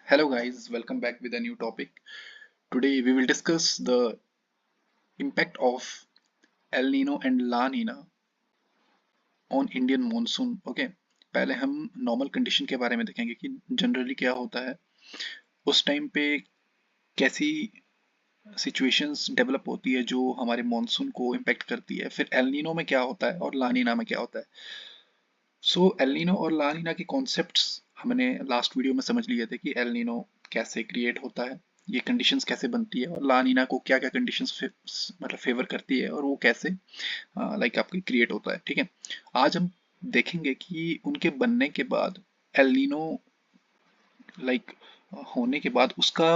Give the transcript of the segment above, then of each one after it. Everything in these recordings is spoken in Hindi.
Hello guys, welcome back with a new topic. Today we will discuss the impact of El Nino and La Nina on Indian monsoon. Okay, पहले हम नॉर्मल कंडीशन के बारे में देखेंगे कि जनरली क्या होता है उस टाइम पे, कैसी सिचुएशंस डेवलप होती है जो हमारे मॉनसून को इम्पेक्ट करती है, फिर एल नीनो में क्या होता है और ला नीना में क्या होता है। सो एल नीनो और ला नीना के कॉन्सेप्ट्स हमने लास्ट वीडियो में समझ लिए थे कि एल नीनो कैसे क्रिएट होता है, ये कंडीशंस कैसे बनती है, और ला नीना को क्या क्या कंडीशंस मतलब फेवर करती है और वो कैसे लाइक आपकी क्रिएट होता है। ठीक है, आज हम देखेंगे कि उनके बनने के बाद एल नीनो लाइक होने के बाद उसका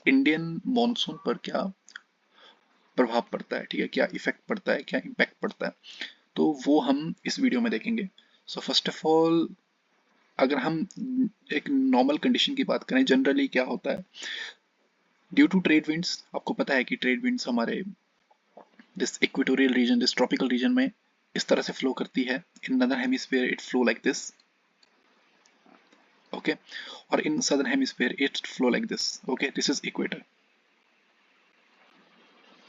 इंडियन मॉनसून पर क्या प्रभाव पड़ता है। ठीक है, क्या इफेक्ट पड़ता है, क्या इम्पैक्ट पड़ता है, तो वो हम इस वीडियो में देखेंगे। सो फर्स्ट ऑफ ऑल, अगर हम एक नॉर्मल कंडीशन की बात करें, जनरली क्या होता है ड्यू टू ट्रेड विंड्स, आपको पता है कि ट्रेड विंड्स हमारे this equatorial region, this tropical region में इस तरह से फ्लो करती है। In northern hemisphere it flow like this, okay, और in southern hemisphere it flow like this, okay, this is equator,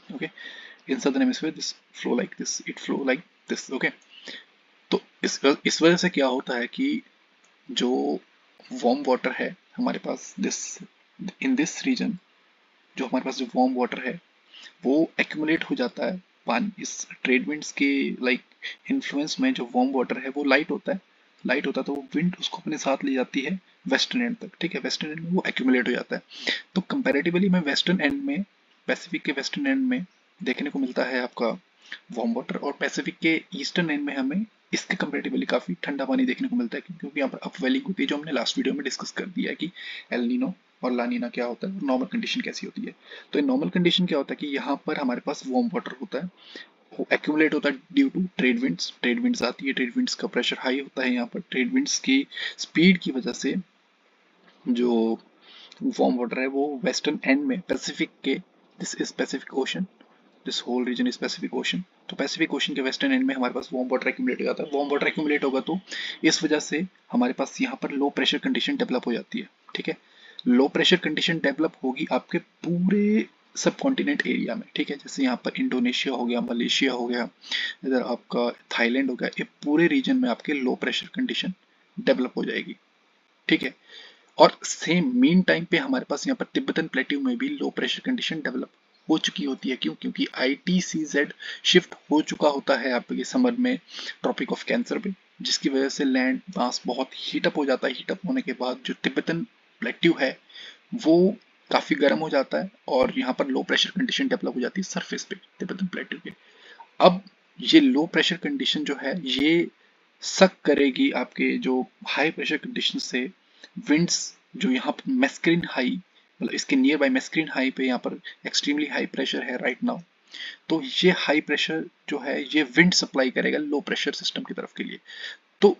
okay, in southern hemisphere this flow like this, it flow like this, okay. तो इस वजह से क्या होता है कि जो वार्म वाटर है हमारे पास दिस इन दिस रीजन, जो हमारे पास जो वार्म वाटर है वो एक्यूमुलेट हो जाता है पानी इस ट्रेड विंड्स के लाइक इन्फ्लुएंस में। जो वार्म वाटर है वो लाइट होता है, लाइट होता है तो वो विंड उसको अपने साथ ले जाती है वेस्टर्न एंड तक। ठीक है, वेस्टर्न एंड में वो एक्यूमुलेट हो जाता है। तो कंपैरेटिवली में वेस्टर्न एंड में, पैसिफिक के वेस्टर्न एंड में देखने को मिलता है आपका वार्म वाटर, और पैसिफिक के ईस्टर्न एंड में हमें इसके कंपैरेटिवली काफी ठंडा पानी देखने को मिलता है, क्योंकि यहाँ पर अपवेलिंग होती है, जो हमने लास्ट वीडियो में डिस्कस कर दिया है कि एल नीनो और ला नीना क्या होता है और नॉर्मल कंडीशन कैसी होती है। तो इन नॉर्मल कंडीशन क्या होता है कि यहाँ पर हमारे पास वार्म वाटर होता है, वो एक्यूमुलेट होता है due to trade winds. Trade winds आती है, ट्रेड विंड्स का प्रेशर हाई होता है यहाँ पर, ट्रेड विंड्स की स्पीड की वजह से जो वार्म वाटर है वो वेस्टर्न एंड में पैसिफिक के, this is Pacific Ocean, this whole region is Pacific Ocean, तो पैसिफिक ओशन के वेस्टर्न एंड में हमारे पास वार्म वाटर एक्यूमुलेट हो जाता है। वार्म वाटर एक्यूमुलेट होगा तो इस वजह से हमारे पास यहाँ पर लो प्रेशर कंडीशन डेवलप हो जाती है। ठीक है, लो प्रेशर कंडीशन डेवलप होगी आपके पूरे सब कॉन्टिनेंट एरिया में। ठीक है, जैसे यहाँ पर इंडोनेशिया हो गया, मलेशिया हो गया, इधर आपका थाईलैंड हो गया, ये पूरे रीजन में आपके लो प्रेशर कंडीशन डेवलप हो जाएगी। ठीक है, और सेम मीन टाइम पे हमारे पास यहाँ पर तिब्बतन प्लेट्यू में भी लो प्रेशर कंडीशन डेवलप हो चुकी होती है। क्यों? क्योंकि ITCZ शिफ्ट हो चुका होता है आपके समर में ट्रॉपिक ऑफ कैंसर पे, जिसकी वजह से लैंड मास बहुत हीटअप हो जाता है। हीटअप होने के बाद जो तिब्बतन प्लेट्यू है वो काफी गर्म हो जाता है, और यहाँ पर लो प्रेशर कंडीशन डेवलप हो जाती है सरफेस पे तिब्बतन प्लेट्यू के। अब ये लो प्रेशर कंडीशन जो है ये सक करेगी आपके जो हाई प्रेशर कंडीशन से विंड्स, जो यहाँ पर मैस्करीन हाई, मतलब इसके नियर बाय मैस्करीन हाई पे यहाँ पर एक्सट्रीमली हाई प्रेशर है राइट नाउ। तो ये हाई प्रेशर जो है ये विंड सप्लाई करेगा लो प्रेशर सिस्टम की तरफ के लिए। तो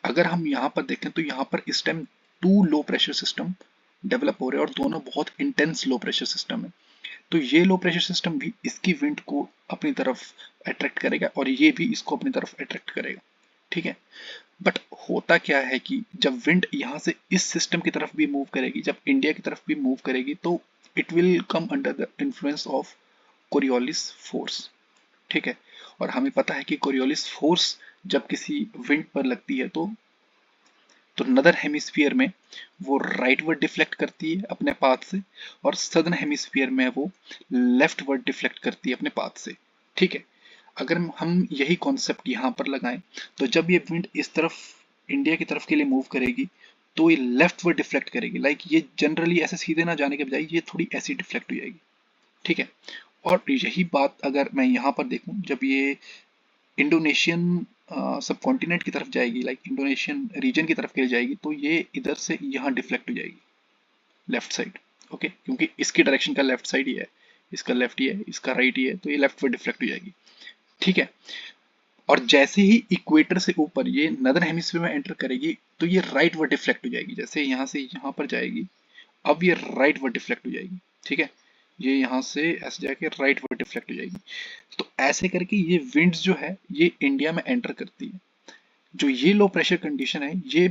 अगर हम यहाँ पर देखें तो यहाँ पर इस time two low pressure system develop हो रहे हैं, और दोनों बहुत इंटेंस लो प्रेशर सिस्टम है। तो ये लो प्रेशर सिस्टम भी इसकी विंड को अपनी तरफ अट्रैक्ट करेगा, और ये भी इसको अपनी तरफ अट्रैक्ट करेगा। ठीक है, बट होता क्या है कि जब विंड यहाँ से इस सिस्टम की तरफ भी मूव करेगी, जब इंडिया की तरफ भी मूव करेगी, तो it will come under the influence of Coriolis force. ठीक है, और हमें पता है कि कोरियोलिस फोर्स जब किसी विंड पर लगती है तो नदर हेमिस्फीयर में वो राइटवर्ड डिफ्लेक्ट करती है अपने पाथ से, और सदर्न हेमिस्फीयर में वो लेफ्टवर्ड डिफ्लेक्ट करती है अपने पाथ से। ठीक है, अगर हम यही कॉन्सेप्ट यहाँ पर लगाएं तो जब ये विंड इस तरफ इंडिया की तरफ के लिए मूव करेगी तो ये लेफ्टवर्ड डिफ्लेक्ट करेगी, लाइक ये जनरली ऐसे सीधे ना जाने के बजाय ये थोड़ी ऐसी डिफ्लेक्ट हो जाएगी। ठीक है, और यही बात अगर मैं यहाँ पर देखूं, जब ये इंडोनेशियन सब कॉन्टिनेंट की तरफ जाएगी, लाइक इंडोनेशियन रीजन की तरफ के लिए जाएगी, तो ये इधर से यहाँ डिफ्लेक्ट हो जाएगी लेफ्ट साइड। ओके, क्योंकि इसकी डायरेक्शन का लेफ्ट साइड ही है, इसका लेफ्ट ही है, इसका राइट ही है, तो ये लेफ्ट वर्ड डिफ्लेक्ट हो जाएगी। ठीक है, और जैसे ही इक्वेटर से ऊपर ये नदर्न हेमिस्फीयर में एंटर करेगी तो ये राइट वर्ड डिफ्लेक्ट हो जाएगी। जैसे यहाँ से यहाँ पर जाएगी, अब ये राइट वर्ड डिफ्लेक्ट हो जाएगी। ठीक है, ये यहाँ से ऐसे जाके राइट वर्ड डिफ्लेक्ट हो जाएगी। तो ऐसे करके ये विंड्स जो है ये इंडिया में एंटर करती है। जो ये लो प्रेशर कंडीशन है ये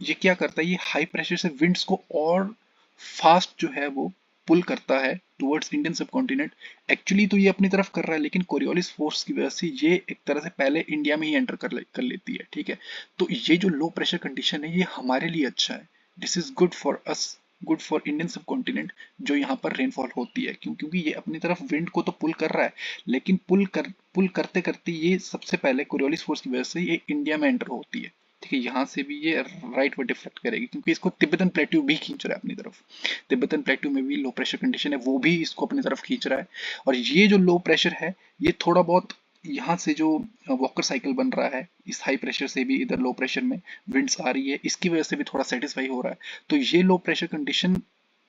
ये क्या करता है, ये हाई प्रेशर से विंड्स को और फास्ट जो है वो पुल करता है टुवर्ड्स इंडियन सब कॉन्टिनेंट। एक्चुअली तो ये अपनी तरफ कर रहा है, लेकिन कोरियोलिस फोर्स की वजह से ये एक तरह से पहले इंडिया में ही एंटर कर लेती है, ठीक है। तो ये जो लो प्रेशर कंडीशन है ये हमारे लिए अच्छा है, this is good for us, good for Indian सब कॉन्टिनेंट, जो यहाँ पर रेनफॉल होती है। क्योंकि ये अपनी तरफ विंड को तो पुल कर रहा है, लेकिन पुल करते करते ये सबसे पहले कोरियोलिस फोर्स की वजह से ये इंडिया में एंटर होती है, ठीक है। यहाँ से भी ये राइट वर्ड डिफ्लेक्ट करेगी, क्योंकि इसको तिब्बतन प्लेट्यू भी खींच रहा है अपनी तरफ। तिब्बतन प्लेट्यू में भी लो प्रेशर कंडीशन है, वो भी इसको अपनी तरफ खींच रहा है। और ये जो लो प्रेशर है ये थोड़ा बहुत यहाँ से जो वॉकर साइकिल बन रहा है, इस हाई प्रेशर से भी इधर लो प्रेशर में विंड्स आ रही है, इसकी वजह से भी थोड़ा सेटिस्फाई हो रहा है। तो ये लो प्रेशर कंडीशन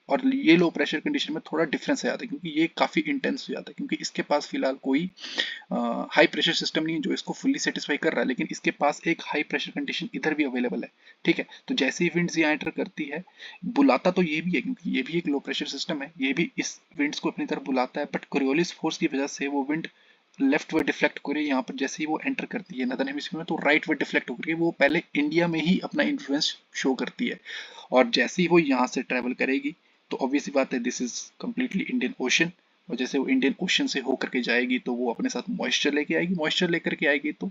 और ये लो प्रेशर कंडीशन में थोड़ा डिफरेंस आ जाता है, क्योंकि ये काफी इंटेंस हो जाता है, क्योंकि इसके पास फिलहाल कोई हाई प्रेशर सिस्टम नहीं है जो इसको फुल्ली सेटिस्फाई कर रहा है, लेकिन इसके पास एक हाई प्रेशर कंडीशन इधर भी अवेलेबल है, ठीक है। तो जैसे ही विंड्स यहाँ एंटर करती है, बुलाता तो ये भी है, क्योंकि ये भी एक लो प्रेशर सिस्टम है, ये भी इस विंड्स को अपनी तरफ बुलाता है, बट कोरियोलिस फोर्स की वजह से वो विंड लेफ्ट वर्ड डिफ्लेक्ट हो रही है। यहाँ पर जैसे ही वो एंटर करती है नदर्न हेमिस्फीयर में, तो राइट वर्ड डिफ्लेक्ट होकर वो पहले इंडिया में ही अपना इन्फ्लुएंस शो करती है। और जैसे ही वो यहाँ से ट्रेवल करेगी, तो ऑब्वियसली बात है this is completely Indian ocean, और जैसे वो इंडियन ओशन से होकर के जाएगी तो वो अपने साथ मॉइस्चर लेके आएगी, मॉइस्चर लेकर के आएगी, तो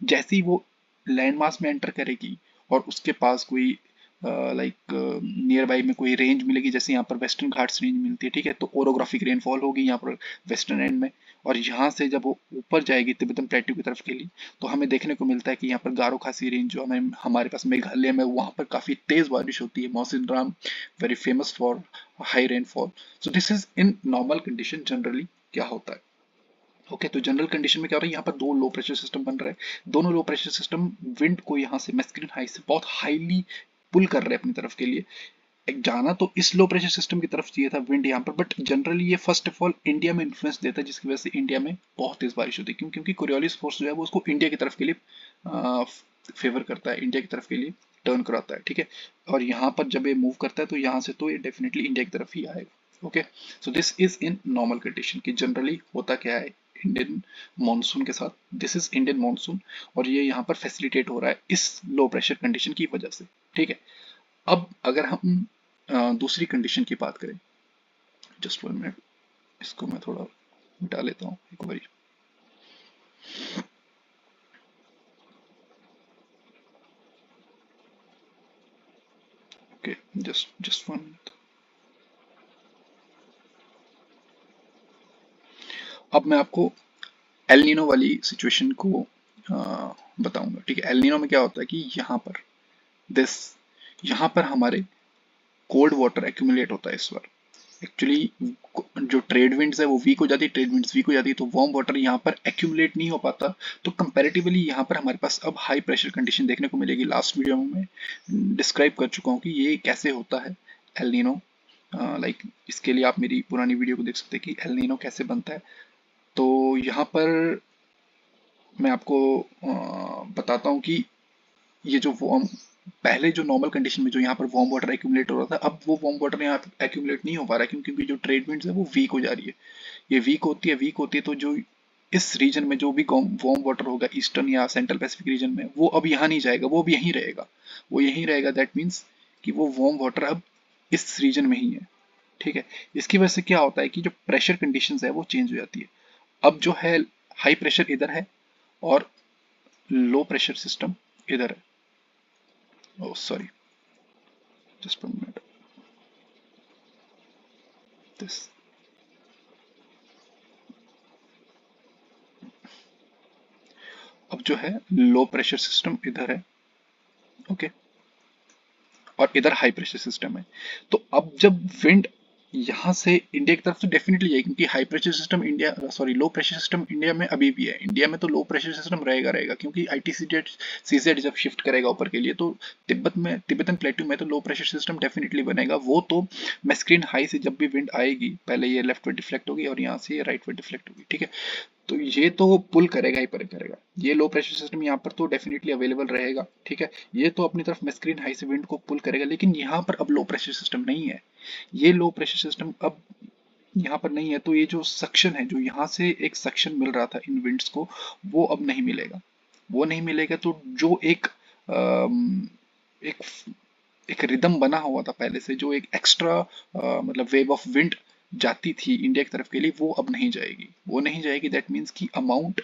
जैसे ही वो लैंड मास में एंटर करेगी और उसके पास कोई लाइक नियर बाई में कोई रेंज मिलेगी, जैसे यहाँ पर वेस्टर्न घाट्स रेंज मिलती है, ठीक है, तो ओरोग्राफिक रेनफॉल होगी यहाँ पर वेस्टर्न एंड में। और यहाँ से जब वो ऊपर जाएगी तिब्बतन प्लेट्यू की तरफ के लिए, तो हमें देखने को मिलता है कि यहाँ पर गारो खासी रेंज जो हमें हमारे पास मेघालय में, वहाँ पर काफी तेज बारिश होती है, Mawsynram very famous for high rainfall. So this is in normal condition generally क्या होता है। ओके, तो जनरल कंडीशन में क्या हो रहा है, यहाँ पर दो लो प्रेशर सिस्टम बन रहे हैं, दोनों लो प्रेशर सिस्टम विंड को यहाँ से मैस्कुलिन हाई से बहुत हाईली पुल कर रहे हैं अपनी तरफ के लिए। एक जाना तो इस लो प्रेशर सिस्टम की तरफ चाहिए था विंड यहाँ पर, बट जनरली ये फर्स्ट ऑफ ऑल इंडिया में इन्फ्लुएंस देता है, जिसकी वजह से इंडिया में बहुत तेज बारिश होती है, क्योंकि कोरियोलिस फोर्स जो है वो उसको इंडिया की तरफ के लिए फेवर करता है, इंडिया की तरफ के लिए टर्न कराता है, ठीक है। और यहाँ पर जब ये मूव करता है तो यहाँ से तो ये डेफिनेटली इंडिया की तरफ ही आएगा। Okay, so this is in normal condition की जनरली होता क्या है इंडियन मानसून के साथ, दिस इज इंडियन मानसून, और ये यहाँ पर फैसिलिटेट हो रहा है इस लो प्रेशर कंडीशन की वजह से, ठीक है। अब अगर हम दूसरी कंडीशन की बात करें, जस्ट 1 मिनट, इसको मैं थोड़ा मिटा लेता हूँ एक बारी। Okay, just 1 minute. अब मैं आपको एल नीनो वाली सिचुएशन को बताऊंगा, ठीक है। एल नीनो में क्या होता है कि यहाँ पर दिस यहाँ पर हमारे कोल्ड वाटर एक्यूमुलेट होता है इस बार। एक्चुअली जो ट्रेड विंड्स है वो वीक हो जाती है, ट्रेड विंड्स वीक हो जाती है, तो वार्म वाटर यहाँ पर एक्यूमुलेट नहीं हो पाता। तो कंपैरेटिवली यहाँ पर हमारे पास अब हाई प्रेशर कंडीशन देखने को मिलेगी। लास्ट वीडियो में मैं डिस्क्राइब कर चुका हूँ कि ये कैसे होता है एल नीनो, लाइक इसके लिए आप मेरी पुरानी वीडियो को देख सकते हैं कि एल नीनो कैसे बनता है। तो यहाँ पर मैं आपको बताता हूँ कि ये जो वार्म, पहले जो नॉर्मल कंडीशन में जो यहाँ पर वार्म वाटर एक्यूमुलेट हो रहा था, अब वो वार्म वाटर यहाँ एक्यूमुलेट नहीं हो पा रहा है, क्योंकि जो ट्रेड विंड्स है वो वीक हो जा रही है। ये वीक होती है, तो जो इस रीजन में जो भी वार्म वाटर होगा ईस्टर्न या सेंट्रल पैसिफिक रीजन में, वो अब यहाँ नहीं जाएगा, वो अब यहीं रहेगा, वो यहीं रहेगा। दैट मीन्स कि वो वार्म वाटर अब इस रीजन में ही है, ठीक है। इसकी वजह से क्या होता है कि जो प्रेशर कंडीशंस है वो चेंज हो जाती है। अब जो है हाई प्रेशर इधर है और लो प्रेशर सिस्टम इधर है। Oh, sorry, just 1 minute. This. अब जो है लो प्रेशर सिस्टम इधर है, ओके, और इधर हाई प्रेशर सिस्टम है। तो अब जब विंड यहाँ से इंडिया की तरफ तो डेफिनेटली जाएगी, क्योंकि high pressure system India, sorry, लो प्रेशर सिस्टम इंडिया में अभी भी है। इंडिया में तो लो प्रेशर सिस्टम रहेगा, क्योंकि आईटीसीजेड सीजेड जब शिफ्ट करेगा ऊपर के लिए, तो तिब्बतन प्लेट्यू में तो लो प्रेशर सिस्टम डेफिनेटली बनेगा। वो तो मैस्क्रीन हाई से जब भी विंड आएगी, पहले ये लेफ्ट में डिफ्लेक्ट होगी और यहाँ से ये राइट में डिफ्लेक्ट होगी, ठीक है। तो ये तो पुल करेगा ही करेगा। ये लो प्रेशर सिस्टम यहाँ पर तो डेफिनेटली अवेलेबल रहेगा, ठीक है। ये तो अपनी तरफ मैस्क्रीन हाई से विंड को पुल करेगा, लेकिन यहाँ पर अब लो प्रेशर सिस्टम नहीं है। ये लो प्रेशर सिस्टम अब यहाँ पर नहीं है, तो ये जो सक्शन है, जो यहाँ से एक सक्शन मिल रहा था इन विंड्स को, वो अब नहीं मिलेगा। वो नहीं मिलेगा, तो जो एक एक एक रिदम बना हुआ था पहले से, जो एक एक्स्ट्रा मतलब वेव ऑफ विंड जाती थी इंडिया की तरफ के लिए, वो अब नहीं जाएगी, वो नहीं जाएगी। दैट मीन्स कि amount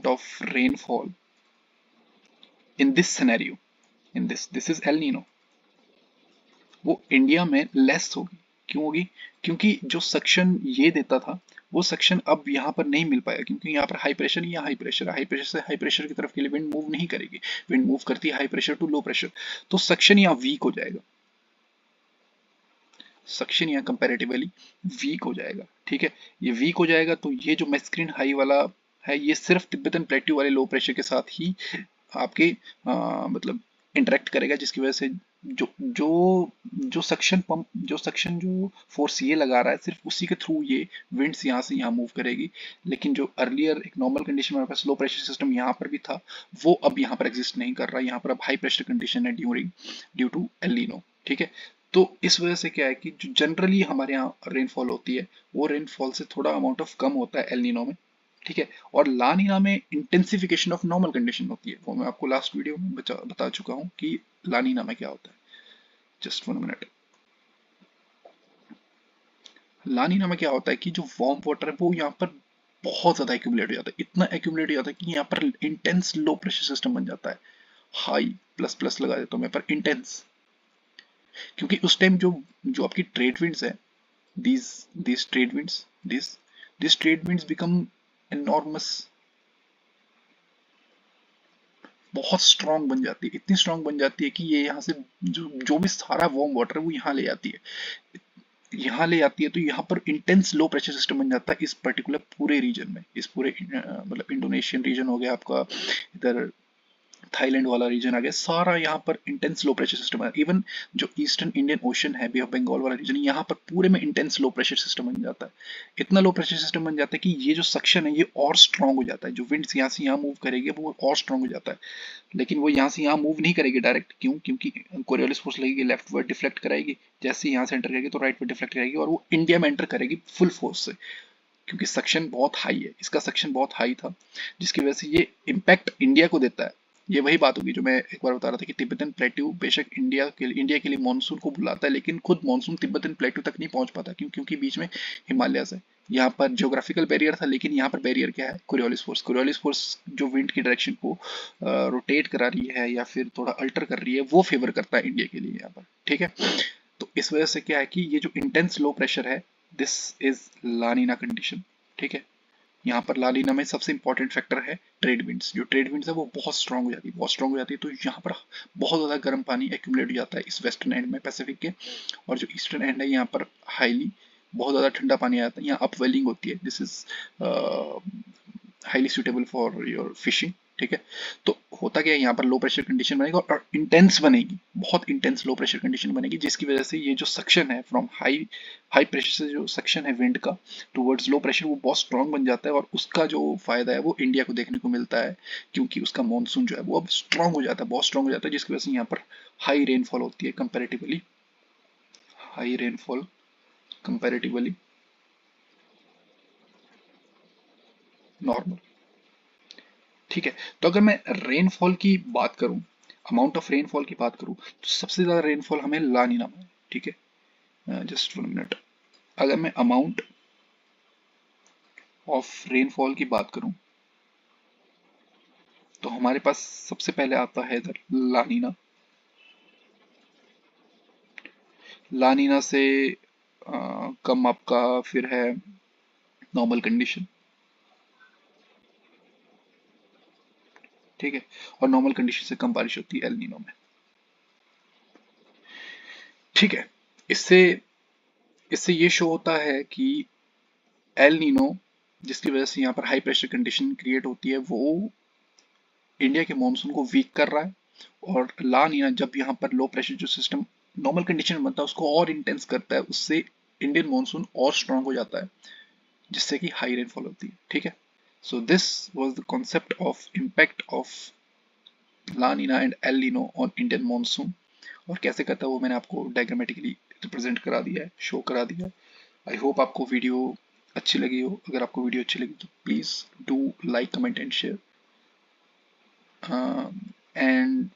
of rainfall in this scenario, in this is El Nino, वो इंडिया में लेस होगी। क्यों होगी? क्योंकि जो सक्शन ये देता था, वो सक्शन अब यहाँ पर नहीं मिल पाएगा, क्योंकि यहाँ पर हाई प्रेशर, या हाई प्रेशर, हाई प्रेशर से हाई प्रेशर की तरफ के लिए विंड मूव नहीं करेगी। विंड मूव करती है high pressure to low pressure, तो सक्शन यहाँ वीक हो जाएगा, सक्शन यहाँ कंपैरेटिवली वीक हो जाएगा। ठीक है, ये वीक हो जाएगा, तो ये जो मैस्क्रीन हाई वाला है, ये सिर्फ तिब्बतन प्लेट्यू वाले लो प्रेशर के साथ ही आपके मतलब इंटरेक्ट करेगा, जिसकी वजह से जो जो जो सक्शन जो फोर्स ये लगा रहा है, सिर्फ उसी के थ्रू ये विंड्स यहाँ से यहाँ मूव करेगी। लेकिन जो अर्लियर एक नॉर्मल कंडीशन में हमारे पास लो प्रेशर सिस्टम यहाँ पर भी था, वो अब यहाँ पर एग्जिस्ट नहीं कर रहा। यहाँ पर अब हाई प्रेशर कंडीशन है ड्यू टू एल नीनो। ठीक है, तो इस वजह से क्या है कि जो जनरली हमारे यहाँ रेनफॉल होती है, वो रेनफॉल से थोड़ा अमाउंट ऑफ कम होता है एल नीनो में। ठीक है, और ला नीना में इंटेंसिफिकेशन ऑफ नॉर्मल कंडीशन होती है, वो मैं आपको लास्ट वीडियो में बता चुका हूँ कि ला नीना में क्या होता है। Just 1 minute. ला नीना में क्या होता है कि जो वार्म वाटर है वो यहाँ पर बहुत ज्यादा एक्यूमुलेट हो जाता है, इतना एक्यूमुलेट हो जाता है कि यहाँ पर इंटेंस लो प्रेशर सिस्टम बन जाता है। हाई प्लस प्लस लगा देता हूँ मैं, पर इंटेंस, क्योंकि उस टाइम जो जो आपकी ट्रेड विंड्स है, these these trade winds these these trade winds become enormous, बहुत स्ट्रांग बन जाती है, इतनी स्ट्रांग बन जाती है कि ये यहाँ से जो जो भी सारा वार्म वाटर है वो यहाँ ले आती है, यहाँ ले आती है। तो यहाँ पर इंटेंस लो प्रेशर सिस्टम बन जाता है इस पर्टिकुलर पूरे रीजन में, इस पूरे मतलब इंडोनेशियन रीजन हो गया आपका, इधर थाईलैंड वाला रीजन आ गया, सारा यहाँ पर इंटेंस लो प्रेशर सिस्टम है। इवन जो ईस्टर्न इंडियन ओशन है, बे ऑफ बंगाल वाला रीजन, यहाँ पर पूरे में इंटेंस लो प्रेशर सिस्टम बन जाता है। इतना लो प्रेशर सिस्टम बन जाता है कि ये जो सक्शन है ये और स्ट्रांग हो जाता है, जो विंड्स यहाँ से यहाँ मूव करेगी वो और स्ट्रांग हो जाता है। लेकिन वो यहाँ से यहाँ मूव नहीं करेगी डायरेक्ट, क्यों? क्योंकि कोरियोलिस फोर्स लगेगी, लेफ्ट वर्ड डिफ्लेक्ट कराएगी, जैसे ही यहाँ से एंटर करेगी तो राइट वर्ड डिफ्लेक्ट करेगी, और वो इंडिया में एंटर करेगी फुल फोर्स से, क्योंकि सक्शन बहुत हाई है, इसका सक्शन बहुत हाई था, जिसकी वजह से ये इम्पैक्ट इंडिया को देता है। ये वही बात होगी जो मैं एक बार बता रहा था कि तिब्बतन प्लेट्यू बेशक इंडिया के लिए मानसून को बुलाता है, लेकिन खुद मानसून तिब्बतन प्लेट्यू तक नहीं पहुंच पाता। क्यों? क्योंकि बीच में हिमालयस है, यहाँ पर ज्योग्राफिकल बैरियर था, लेकिन यहाँ पर बैरियर क्या है? Coriolis force. कोरियोलिस फोर्स जो विंड की डायरेक्शन को रोटेट करा रही है या फिर थोड़ा अल्टर कर रही है, वो फेवर करता है इंडिया के लिए यहाँ पर। ठीक है, तो इस वजह से क्या है कि ये जो इंटेंस लो प्रेशर है, दिस इज लानीना कंडीशन। ठीक है, यहाँ पर लालीना में सबसे इंपॉर्टेंट फैक्टर है ट्रेड विंड्स। जो ट्रेड विंड्स है वो बहुत स्ट्रांग हो जाती है, बहुत स्ट्रांग हो जाती है, तो यहाँ पर बहुत ज़्यादा गर्म पानी एक्यूमुलेट हो जाता है इस वेस्टर्न एंड में पैसिफिक के, और जो ईस्टर्न एंड है यहाँ पर हाईली बहुत ज़्यादा ठंडा पानी आता है, यहाँ अपवेलिंग होती है। This is highly suitable for your fishing. ठीक है, तो होता क्या है, यहाँ पर लो प्रेशर कंडीशन बनेगी और इंटेंस बनेगी, बहुत इंटेंस लो प्रेशर कंडीशन बनेगी, जिसकी वजह से ये जो सक्शन है फ्रॉम हाई हाई प्रेशर से जो सक्शन है विंड का टुवर्ड्स लो प्रेशर, वो बहुत स्ट्रांग बन जाता है, और उसका जो फायदा है वो इंडिया को देखने को मिलता है, क्योंकि उसका मानसून जो है वो अब स्ट्रांग हो जाता है, बहुत स्ट्रांग हो जाता है, जिसकी वजह से यहाँ पर हाई रेनफॉल होती है, comparatively high rainfall comparatively normal. ठीक है, तो अगर मैं रेनफॉल की बात करूं, अमाउंट ऑफ रेनफॉल की बात करूं, तो सबसे ज्यादा रेनफॉल हमें लानीना में है। ठीक है, जस्ट 1 मिनट। अगर मैं अमाउंट ऑफ रेनफॉल की बात करूं, तो हमारे पास सबसे पहले आता है इधर लानीना। लानीना से कम आपका फिर है नॉर्मल कंडीशन। ठीक है, और नॉर्मल कंडीशन से कम बारिश होती है एल नीनो में। ठीक है, इससे इससे ये शो होता है कि एल नीनो, जिसकी वजह से यहाँ पर हाई प्रेशर कंडीशन क्रिएट होती है, वो इंडिया के मानसून को वीक कर रहा है, और ला नीना जब यहाँ पर लो प्रेशर जो सिस्टम नॉर्मल कंडीशन में बनता है उसको और इंटेंस करता है, उससे इंडियन मानसून और स्ट्रांग हो जाता है, जिससे कि हाई रेनफॉल होती है। ठीक है, so this was the concept of impact of La Nina and El Nino on Indian monsoon, और कैसे करता है वो मैंने आपको डायग्रामेटिकली रिप्रेजेंट करा दिया है, शो करा दिया है। आई होप आपको वीडियो अच्छी लगी हो। अगर आपको वीडियो अच्छी लगी तो please do like comment and share. And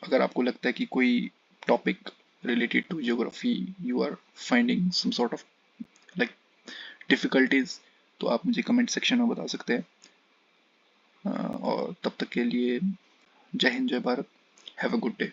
अगर आपको लगता है कि कोई topic related to geography you are finding some sort of like difficulties, तो आप मुझे कमेंट सेक्शन में बता सकते हैं। और तब तक के लिए जय हिंद, जय Bharat, have a good day.